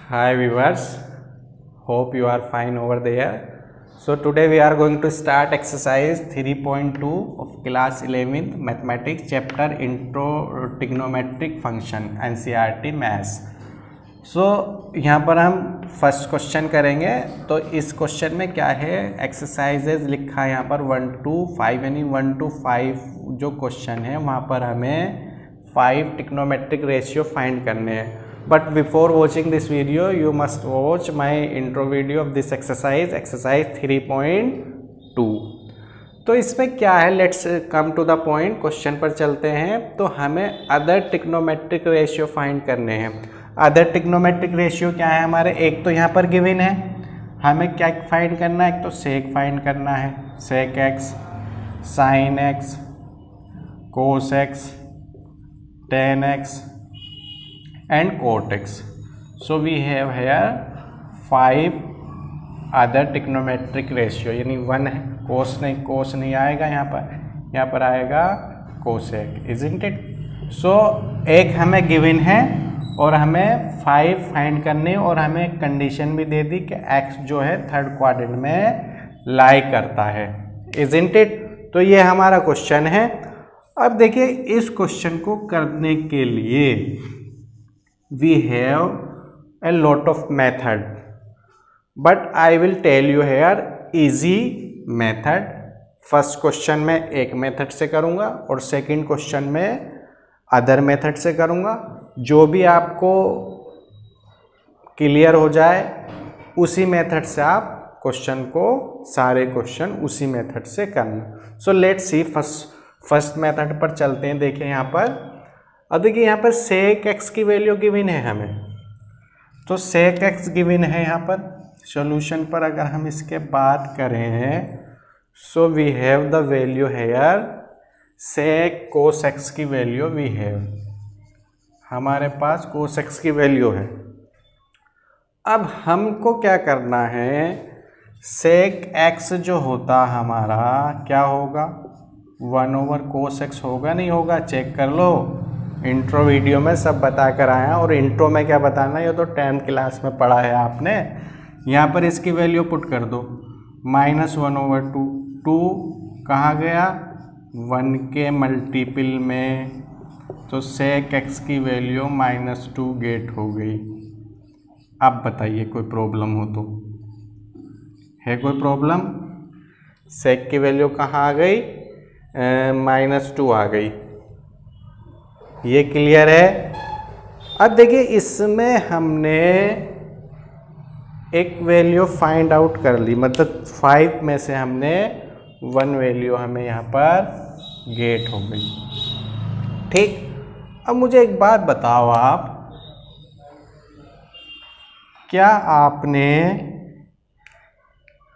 Hi viewers, hope you are fine over there. So today we are going to start exercise 3.2 of class 11th mathematics chapter intro trigonometric function NCERT maths. So यहाँ पर हम first question करेंगे। तो इस question में क्या है, exercises लिखा है यहाँ पर 1 to 5 यानी 1 to 5 जो क्वेश्चन है वहाँ पर हमें 5 ट्रिग्नोमेट्रिक रेशियो फाइंड करने हैं। But before watching this video, you must watch my intro video of this exercise 3.2। तो इसमें क्या है, let's come to the point, question पर चलते हैं। तो हमें अदर ट्रिग्नोमेट्रिक रेशियो फाइंड करने हैं। अदर ट्रिग्नोमेट्रिक रेशियो क्या है हमारे, एक तो यहाँ पर गिवन है, हमें क्या फाइंड करना है, एक तो सेक फाइंड करना है, sec x, sine x, cos x, tan x and cot x. So we have here 5 other trigonometric ratio, यानी 1 है, कोस नहीं आएगा यहाँ पर आएगा कोसेक, isn't it? So एक हमें गिवन है और हमें 5 फाइंड करने, और हमें कंडीशन भी दे दी कि x जो है थर्ड क्वाड्रेंट में लाई करता है, isn't it? तो ये हमारा क्वेश्चन है। अब देखिए इस क्वेश्चन को करने के लिए we have a lot of method, but I will tell you here easy method। First question में एक मेथड से करूँगा और सेकंड क्वेश्चन में अदर मेथड से करूँगा। जो भी आपको क्लियर हो जाए उसी मेथड से आप क्वेश्चन को, सारे क्वेश्चन उसी मेथड से करना। So let's see, first method पर चलते हैं। देखिए यहाँ पर, अब देखिए यहाँ पर सेक एक्स की वैल्यू गिवन है हमें, तो सेक एक्स गिवन है यहाँ पर। सॉल्यूशन पर अगर हम इसके बात करें, so we have the value here sec cos x की वैल्यू वी हैव, हमारे पास कोस एक्स की वैल्यू है। अब हमको क्या करना है, सेक एक्स जो होता हमारा क्या होगा, 1 कोस एक्स होगा, नहीं होगा, चेक कर लो, इंट्रो वीडियो में सब बता कर आया। और इंट्रो में क्या बताना, ये तो 10th क्लास में पढ़ा है आपने। यहाँ पर इसकी वैल्यू पुट कर दो, -1/2, 2 कहाँ गया 1 के मल्टीपल में, तो सेक एक्स की वैल्यू -2 गेट हो गई। अब बताइए कोई प्रॉब्लम हो तो, है कोई प्रॉब्लम? सेक की वैल्यू कहाँ आ गई, -2 आ गई, ये क्लियर है। अब देखिए इसमें हमने एक वैल्यू फाइंड आउट कर ली, मतलब 5 में से हमने 1 वैल्यू हमें यहाँ पर गेट हो गई, ठीक। अब मुझे एक बात बताओ, आप क्या आपने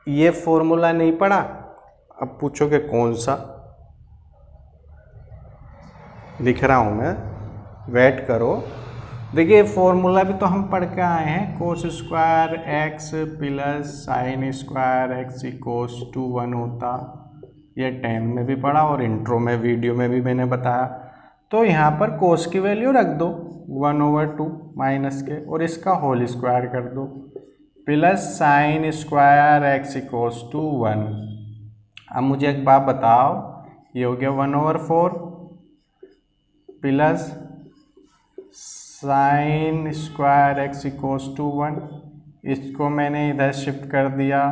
ये फॉर्मूला नहीं पढ़ा? अब पूछोगे कौन सा, लिख रहा हूँ मैं, वेट करो। देखिए फॉर्मूला भी तो हम पढ़ के आए हैं, cos square x plus sine square x equals to 1 होता, ये 10 में भी पढ़ा और इंट्रो में वीडियो में भी मैंने बताया। तो यहाँ पर कोस की वैल्यू रख दो 1/2 माइनस के, और इसका होल स्क्वायर कर दो, plus sine square x equals to 1। अब मुझे एक बात बताओ, ये हो गया 1/4 plus sine square x equals to 1, इसको मैंने इधर शिफ्ट कर दिया,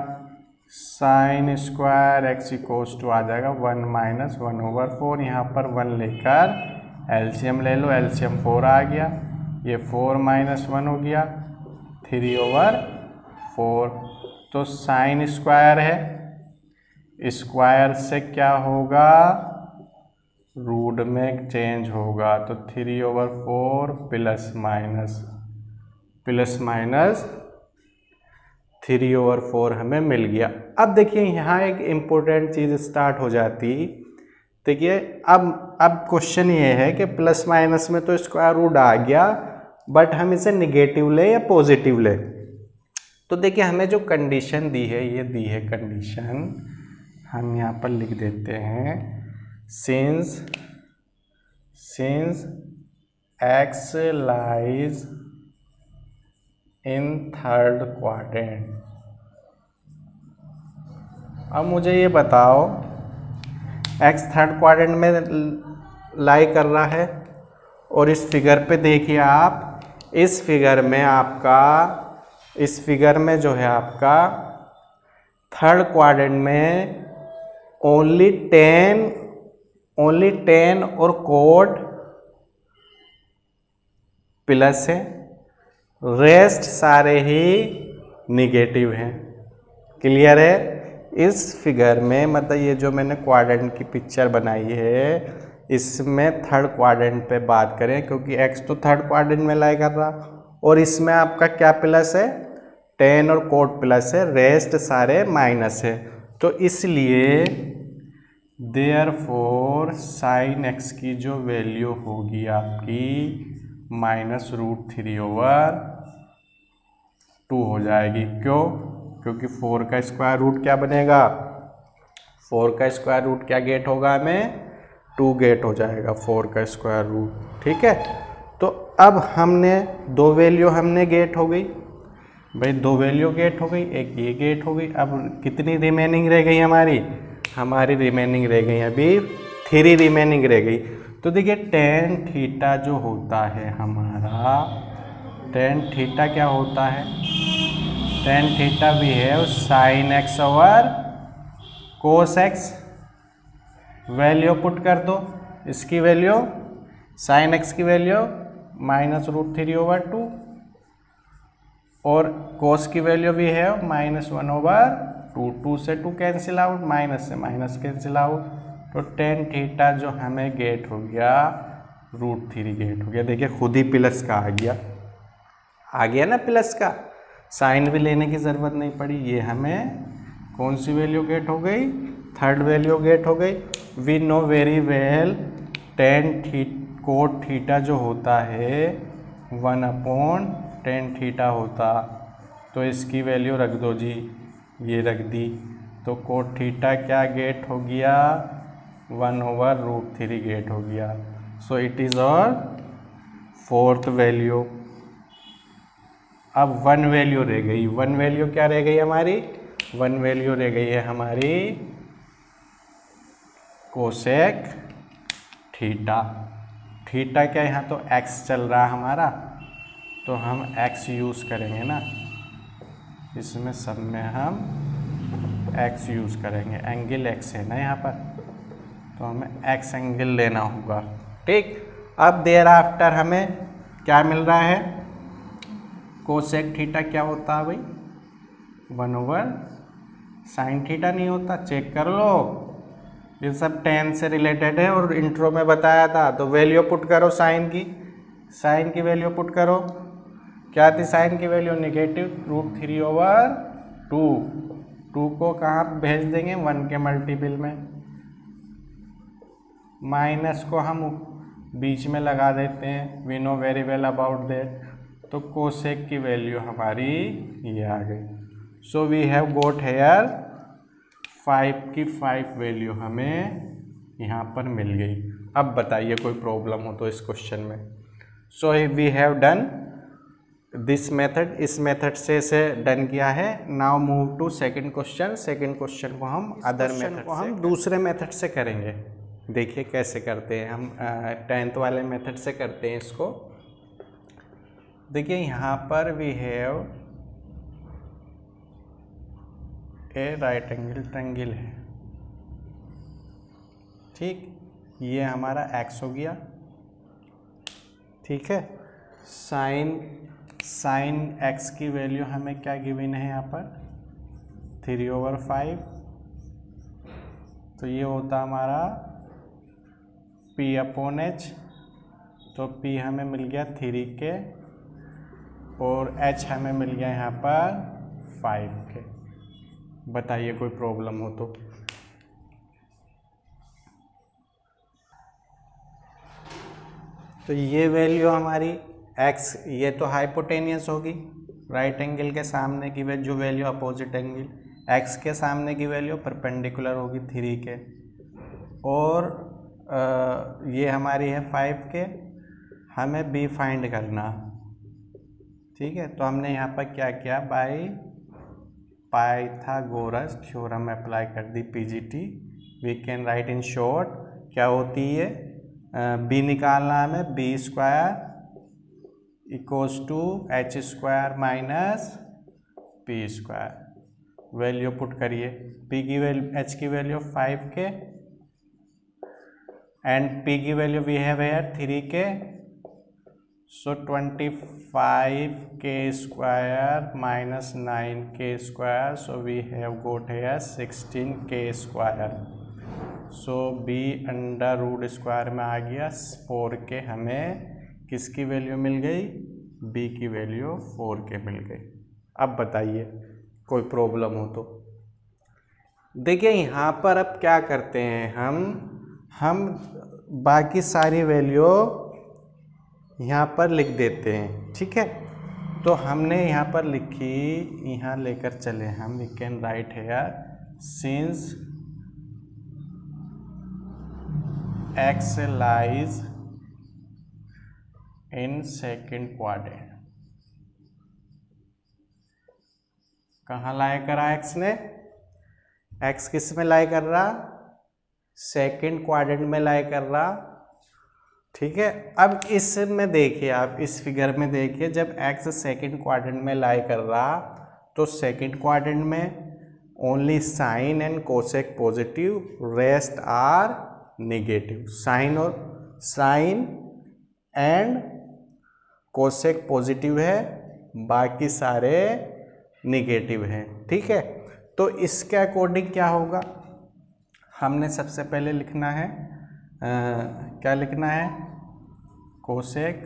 sine square x equals to आ जाएगा 1 - 1/4। यहाँ पर 1 लेकर एलसीएम ले लो, एलसीएम 4 आ गया, ये 4 - 1 हो गया 3/4। तो साइन स्क्वायर है, स्क्वायर से क्या होगा, रूट में चेंज होगा, तो 3/4 प्लस माइनस 3/4 हमें मिल गया। अब देखिए यहाँ एक इम्पोर्टेंट चीज़ स्टार्ट हो जाती। देखिए अब क्वेश्चन ये है कि प्लस माइनस में तो स्क्वायर रूट आ गया, बट हम इसे निगेटिव ले या पॉजिटिव ले। तो देखिए हमें जो कंडीशन दी है, ये दी है कंडीशन, हम यहाँ पर लिख देते हैं, since x lies in third quadrant. अब मुझे ये बताओ x थर्ड क्वाड्रेंट में लाई कर रहा है, और इस फिगर पे देखिए आप, इस फिगर में जो है आपका थर्ड क्वाड्रेंट में ओनली 10 और कोड प्लस है, रेस्ट सारे ही निगेटिव हैं। क्लियर है? इस फिगर में मतलब ये जो मैंने क्वाड्रेंट की पिक्चर बनाई है, इसमें थर्ड क्वाड्रेंट पे बात करें, क्योंकि x तो थर्ड क्वाड्रेंट में लाई कर रहा, और इसमें आपका क्या प्लस है, 10 और कोड प्लस है, रेस्ट सारे माइनस है। तो इसलिए देयरफॉर साइन x की जो वैल्यू होगी आपकी -√3/2 हो जाएगी। क्यों? क्योंकि 4 का स्क्वायर रूट क्या बनेगा, 4 का स्क्वायर रूट क्या गेट होगा हमें, 2 गेट हो जाएगा 4 का स्क्वायर रूट। ठीक है, तो अब हमने दो वैल्यू हमने गेट हो गई भाई, दो वैल्यू गेट हो गई, एक ये गेट हो गई। अब कितनी रिमेनिंग रह गई हमारी रिमेनिंग रह गई अभी 3 रिमेनिंग रह गई। तो देखिए टेन थीटा जो होता है हमारा, टेन थीटा क्या होता है, टेन थीटा भी है साइन x ओवर कोस x। वैल्यू पुट कर दो, इसकी वैल्यू साइन x की वैल्यू -√3/2, और कोस की वैल्यू भी है -1/2। 2 से 2 कैंसिल आउट, माइनस से माइनस कैंसिल आउट, तो टेन थीटा जो हमें गेट हो गया √3 गेट हो गया। देखिए खुद ही प्लस का आ गया ना प्लस का, साइन भी लेने की ज़रूरत नहीं पड़ी। ये हमें कौन सी वैल्यू गेट हो गई, थर्ड वैल्यू गेट हो गई। We know very well cot theta जो होता है 1/tan थीटा होता, तो इसकी वैल्यू रख दो जी, ये रख दी, तो कोट थीटा क्या गेट हो गया 1/√3 गेट हो गया। सो इट इज़ और फोर्थ वैल्यू। अब वन वैल्यू रह गई, वन वैल्यू क्या रह गई हमारी, वन वैल्यू रह गई है हमारी कोसेक थीटा। थीटा क्या, यहाँ तो x चल रहा है हमारा, तो हम x यूज़ करेंगे ना, इसमें सब में हम x यूज़ करेंगे, एंगल x है ना यहाँ पर, तो हमें x एंगल लेना होगा। ठीक, अब देयर आफ्टर हमें क्या मिल रहा है, कोसेक थीटा क्या होता है भाई 1/sin थीटा नहीं होता, चेक कर लो, ये सब टेन से रिलेटेड है और इंट्रो में बताया था। तो वैल्यू पुट करो साइन की वैल्यू पुट करो, क्या थी साइन की वैल्यू -√3/2। 2 को कहाँ भेज देंगे, 1 के मल्टीपल में, माइनस को हम बीच में लगा देते हैं, we know very well about that. तो कोसेक की वैल्यू हमारी ये आ गई। So we have got here 5 की 5 वैल्यू हमें यहाँ पर मिल गई। अब बताइए कोई प्रॉब्लम हो तो इस क्वेश्चन में। So we have done this method, इस मेथड से इसे डन किया है। Now move to second question. Second question को हम अदर मेथड को हम दूसरे मेथड से करेंगे। देखिए कैसे करते हैं हम, 10th वाले मेथड से करते हैं इसको। देखिए यहाँ पर we have a right angle triangle है, ठीक, ये हमारा x हो गया, ठीक है। साइन x की वैल्यू हमें क्या गिवन है यहाँ पर 3/5, तो ये होता हमारा p/h, तो p हमें मिल गया 3 के और h हमें मिल गया यहाँ पर 5 के। बताइए कोई प्रॉब्लम हो तो ये वैल्यू हमारी x, ये तो हाइपोटेनियस होगी, राइट एंगल के सामने की जो वैल्यू अपोजिट एंगल, x के सामने की वैल्यू परपेंडिकुलर होगी 3 के, और ये हमारी है 5 के। हमें b फाइंड करना, ठीक है, तो हमने यहाँ पर क्या किया, बाय पाइथागोरस थ्योरम अप्लाई कर दी, PGT. We can write in short क्या होती है, बी निकालना हमें, B square equals to H square minus P square. Value put करिए, पी की वैल्यू, एच की वैल्यू 5K एंड पी की value we have here 3K, so 25K square minus 9K square, so we have got here 16K square. So B under root square में आ गया 4K, हमें किसकी value मिल गई, B की value 4K मिल गई। अब बताइए कोई प्रॉब्लम हो तो। देखिए यहाँ पर अब क्या करते हैं, हम बाकी सारी वैल्यू यहाँ पर लिख देते हैं, ठीक है। तो हमने यहाँ पर लिखी, यहाँ लेकर चले हम, we can write here since x lies in second quadrant. कहाँ लाई करा x ने, x किस में लाई कर रहा, सेकेंड क्वाड्रेंट में लाई कर रहा, ठीक है। अब इसमें देखिए, आप इस फिगर में देखिए, जब x सेकेंड क्वाड्रेंट में लाई कर रहा तो सेकेंड क्वाड्रेंट में only sine and cosec positive, rest are negative. Sine and cosec positive है, बाकी सारे नेगेटिव हैं, ठीक है। तो इसके अकॉर्डिंग क्या होगा, हमने सबसे पहले लिखना है क्या लिखना है, कोसेक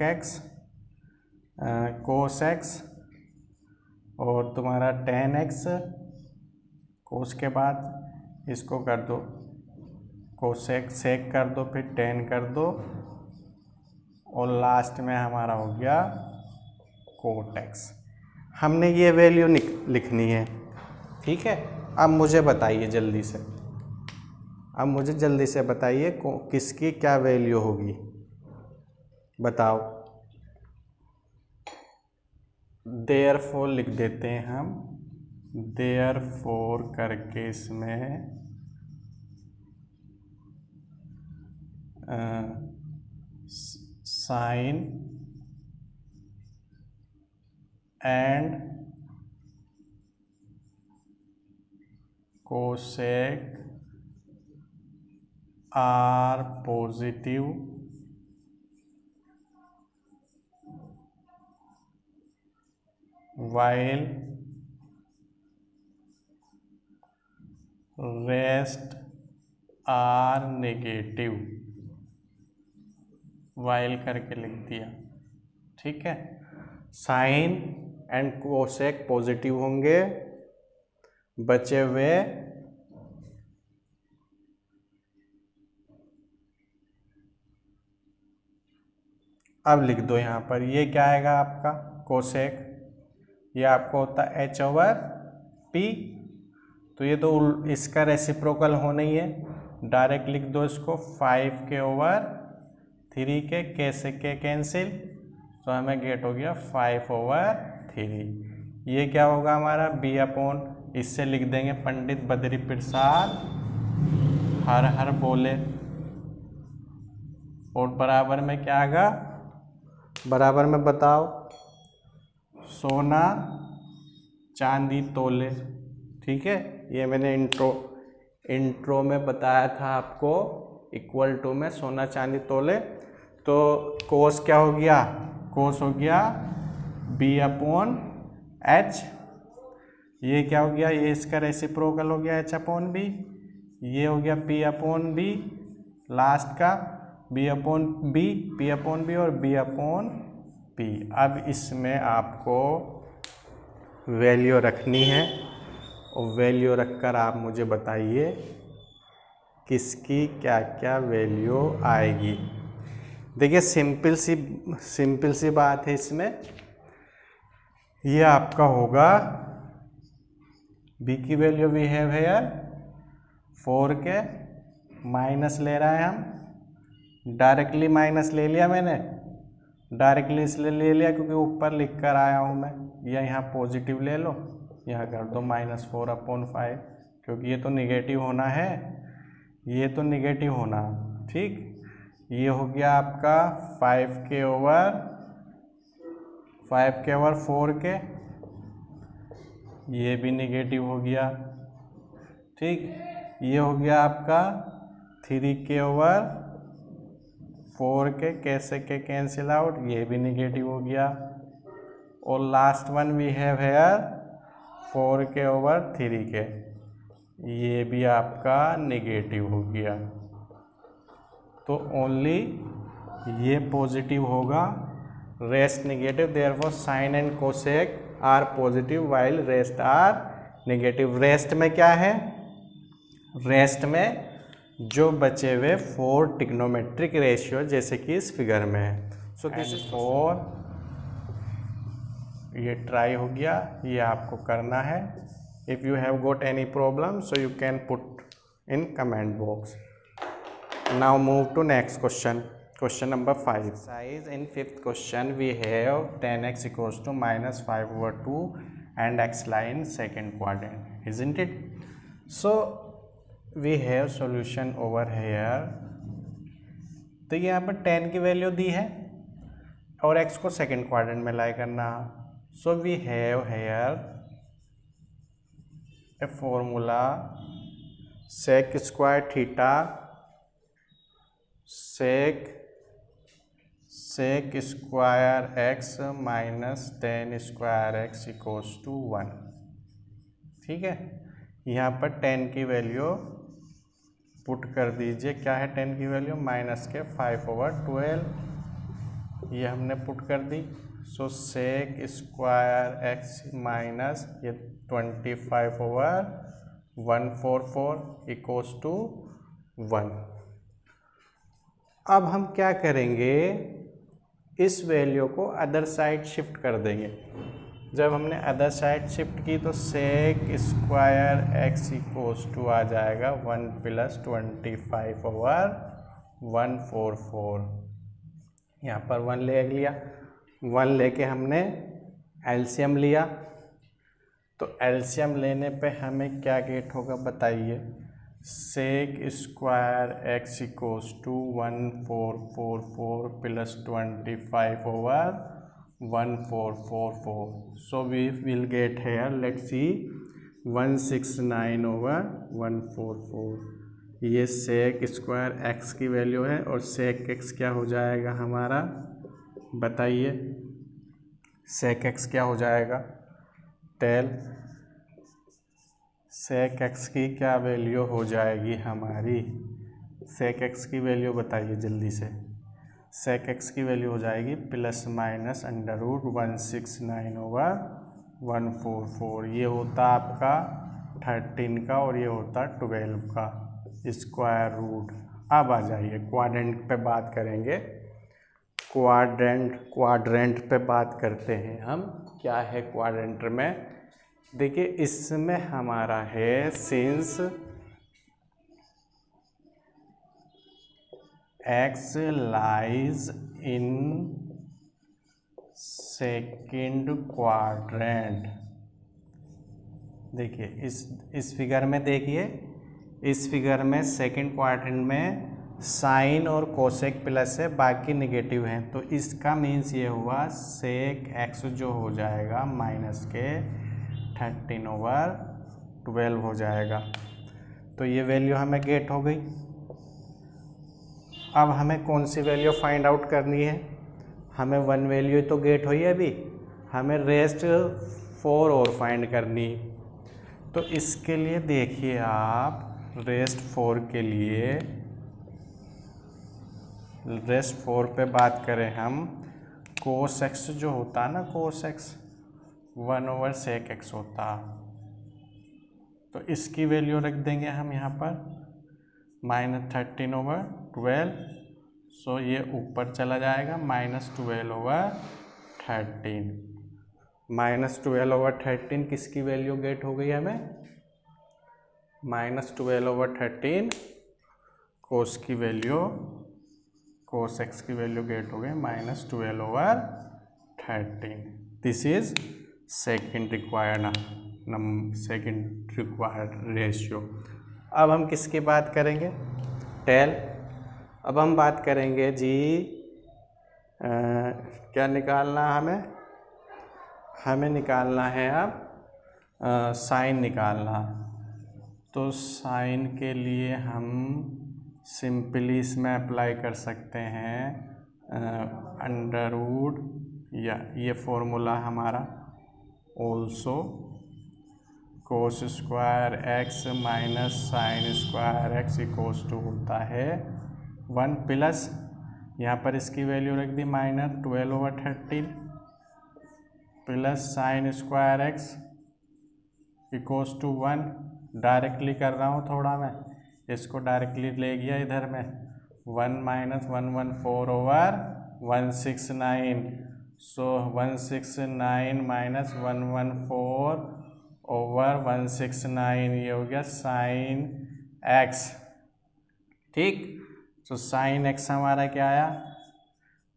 एक्स कोस एक्स और तुम्हारा tan x, कोस के बाद इसको कर दो कोसेक, सेक कर दो, फिर tan कर दो और लास्ट में हमारा हो गया कोट एक्स। हमने ये वैल्यू लिखनी है, ठीक है। अब मुझे बताइए जल्दी से, बताइए किसकी क्या वैल्यू होगी, बताओ। देयरफॉर लिख देते हैं हम, देयरफॉर करके इसमें sine and cosec are positive while rest are negative, while करके लिख दिया, ठीक है। साइन एंड कोसेक पॉजिटिव होंगे, बचे हुए अब लिख दो यहाँ पर, ये क्या आएगा आपका कोसेक, ये आपको होता है h/p, तो ये तो इसका रेसिप्रोकल होना ही है, डायरेक्ट लिख दो इसको 5K/3K, K से K कैंसिल, तो हमें गेट हो गया 5/3। ये क्या होगा हमारा b/, इससे लिख देंगे पंडित बद्री प्रसाद हर हर बोले, और बराबर में क्या आएगा, बराबर में बताओ, सोना चांदी तोले, ठीक है। ये मैंने इंट्रो में बताया था आपको, इक्वल टू में सोना चांदी तोले। तो कोस क्या हो गया, कोस हो गया b/h, ये क्या हो गया, ये इसका रेसिप्रोकल हो गया h/b, ये हो गया p/b, लास्ट का b/b, p/b और b/p। अब इसमें आपको वैल्यू रखनी है, और वैल्यू रखकर आप मुझे बताइए किसकी क्या क्या वैल्यू आएगी। देखिए सिंपल सी बात है इसमें, ये आपका होगा b की value we have here 4K, minus ले रहा है हम, डायरेक्टली माइनस ले लिया मैंने, डायरेक्टली इसलिए ले लिया क्योंकि ऊपर लिख कर आया हूँ मैं, या यहाँ पॉजिटिव ले लो, यहाँ कर दो -4/5, क्योंकि ये तो निगेटिव होना है, ये तो निगेटिव होना। ठीक, ये हो गया आपका 5k/4 ये भी निगेटिव हो गया। ठीक, ये हो गया आपका 3k/4 कैसे के कैंसिल आउट, ये भी निगेटिव हो गया। और last one we have here 4k/3 ये भी आपका निगेटिव हो गया। तो ओनली ये पॉजिटिव होगा, rest negative, therefore sine and cosec are positive while rest are negative. Rest में क्या है, रेस्ट में जो बचे हुए 4 ट्रिग्नोमेट्रिक रेशियो जैसे कि इस फिगर में है। सो दिस इज 4, ये ट्राई हो गया, ये आपको करना है। If you have got any problem so you can put in comment box. Now move to next question, question number 5 exercise. In 5th question we have 10x = -5/2 and x lie in second quadrant, isn't it? So we have solution over here। तो यहाँ पर 10 की value दी है और x को second quadrant में lie करना। So we have here a formula sec² theta sec² x - tan² x = 1। ठीक है, यहाँ पर 10 की वैल्यू पुट कर दीजिए। क्या है 10 की वैल्यू, -5/12, ये हमने पुट कर दी। सो sec² x माइनस ये 25/144 = 1। अब हम क्या करेंगे, इस वैल्यू को अदर साइड शिफ्ट कर देंगे। जब हमने अदर साइड शिफ्ट की तो sec² x = आ जाएगा 1 + 25/144। यहाँ पर 1 ले लिया, 1 लेके हमने एलसीएम लिया। तो एलसीएम लेने पे हमें क्या गेट होगा बताइए। sec² x = 1444 + 25/1444। So we will get here, let's see, 169/144। ये sec² x की वैल्यू है और sec x क्या हो जाएगा हमारा, बताइए। sec x क्या हो जाएगा, टेल। sec x की क्या वैल्यू हो जाएगी हमारी, sec x की वैल्यू बताइए जल्दी से। sec x की वैल्यू हो जाएगी ±√169/144। ये होता आपका 13 का और ये होता 12 का स्क्वायर रूट। अब आ जाइए क्वाड्रेंट पे बात करेंगे। क्वाड्रेंट पे बात करते हैं हम। क्या है क्वाड्रेंट में, देखिए इसमें हमारा है since x lies in second quadrant. देखिए इस फिगर में, देखिए इस फिगर में सेकेंड क्वाड्रेंट में साइन और कोसेक प्लस है, बाकी निगेटिव हैं। तो इसका मीन्स ये हुआ sec x जो हो जाएगा -13/12 हो जाएगा। तो ये वैल्यू हमें गेट हो गई। अब हमें कौन सी वैल्यू फाइंड आउट करनी है, हमें 1 वैल्यू तो गेट हुई है, अभी हमें रेस्ट 4 और फाइंड करनी। तो इसके लिए देखिए आप, रेस्ट 4 के लिए, रेस्ट 4 पे बात करें हम, cos x जो होता ना, cos x 1/sec x होता। तो इसकी वैल्यू रख देंगे हम यहाँ पर -13/12। सो ये ऊपर चला जाएगा -12/13। -12/13 किसकी वैल्यू गेट हो गई हमें, -12/13 कोस की वैल्यू कोस एक्स की वैल्यू गेट हो गई -12/13। This is second required ratio. अब हम किसकी बात करेंगे? टेल। अब हम बात करेंगे जी क्या निकालना हमें निकालना है अब साइन निकालना। तो साइन के लिए हम सिंपली इसमें अप्लाई कर सकते हैं अंडर रूट, या ये फॉर्मूला हमारा also cos square x minus sine square x equals to होता है 1 प्लस, यहाँ पर इसकी वैल्यू रख दी -12/13 plus sine square x equals to 1। Directly कर रहा हूँ थोड़ा मैं, इसको डायरेक्टली ले गया इधर में 1 - 114/169। सो 169 - 114/169 ये हो गया साइन एक्स। ठीक, तो साइन एक्स हमारा क्या आया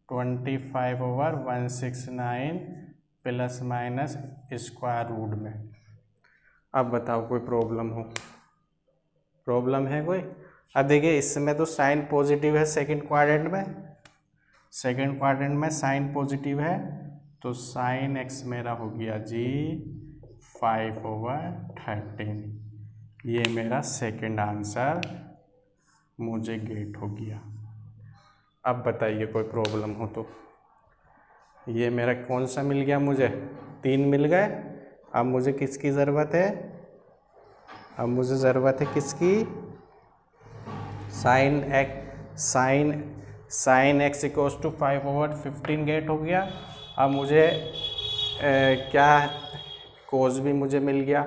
25/169 प्लस माइनस स्क्वायर रूट में। अब बताओ कोई प्रॉब्लम है कोई? अब देखिए इसमें तो साइन पॉजिटिव है सेकंड क्वाड्रेंट में साइन पॉजिटिव है, तो साइन एक्स मेरा हो गया जी 5/13। ये मेरा सेकंड आंसर मुझे गेट हो गया। अब बताइए कोई प्रॉब्लम हो तो। ये मेरा कौन सा मिल गया? मुझे 3 मिल गए। अब मुझे किसकी ज़रूरत है? अब मुझे ज़रूरत है किसकी? Sine x equals to 5/15 get हो गया। अब मुझे क्या कोस भी मुझे मिल गया,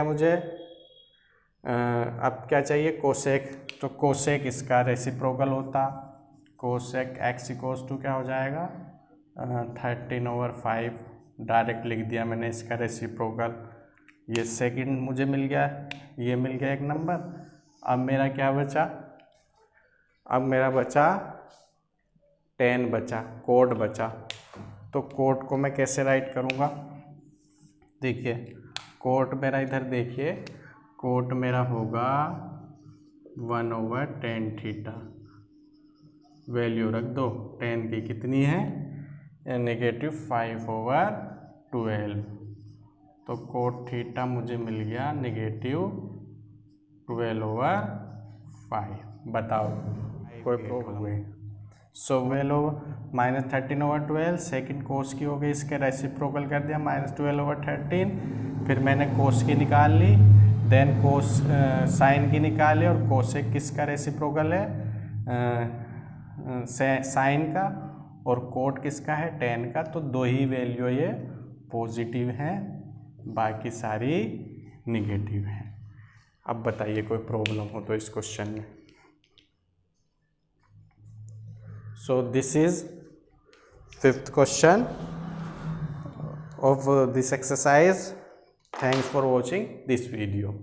मुझे अब क्या चाहिए? कोसेक। तो कोसेक इसका रेसिप्रोकल होता, कोसेक एक्स इक्वल्स टू क्या हो जाएगा 13/5। डायरेक्ट लिख दिया मैंने इसका रेसिप्रोकल। ये सेकंड मुझे मिल गया, ये मिल गया एक नंबर। अब मेरा क्या बचा? अब मेरा बचा 10 बचा, कोड बचा। तो कोड को मैं कैसे राइट करूँगा? देखिए कोड मेरा इधर देखिए, कोड मेरा होगा 1/10 थीटा। वैल्यू रख दो 10 की कितनी है -5/12। तो कोट थीटा मुझे मिल गया -12/5। बताओ कोई प्रॉब्लम है? सो 13/12 सेकंड कोस की हो गई, इसके रेसिप्रोकल कर दिया -12/13। फिर मैंने कोस की निकाल ली, देन कोस साइन की निकाली, और कोसेक किसका रेसिप्रोकल है साइन का, और कोट किसका है 10 का। तो 2 ही वैल्यू ये पॉजिटिव हैं, बाकी सारी निगेटिव हैं। अब बताइए कोई प्रॉब्लम हो तो इस क्वेश्चन में। So this is 5th question of this exercise. Thanks for watching this video.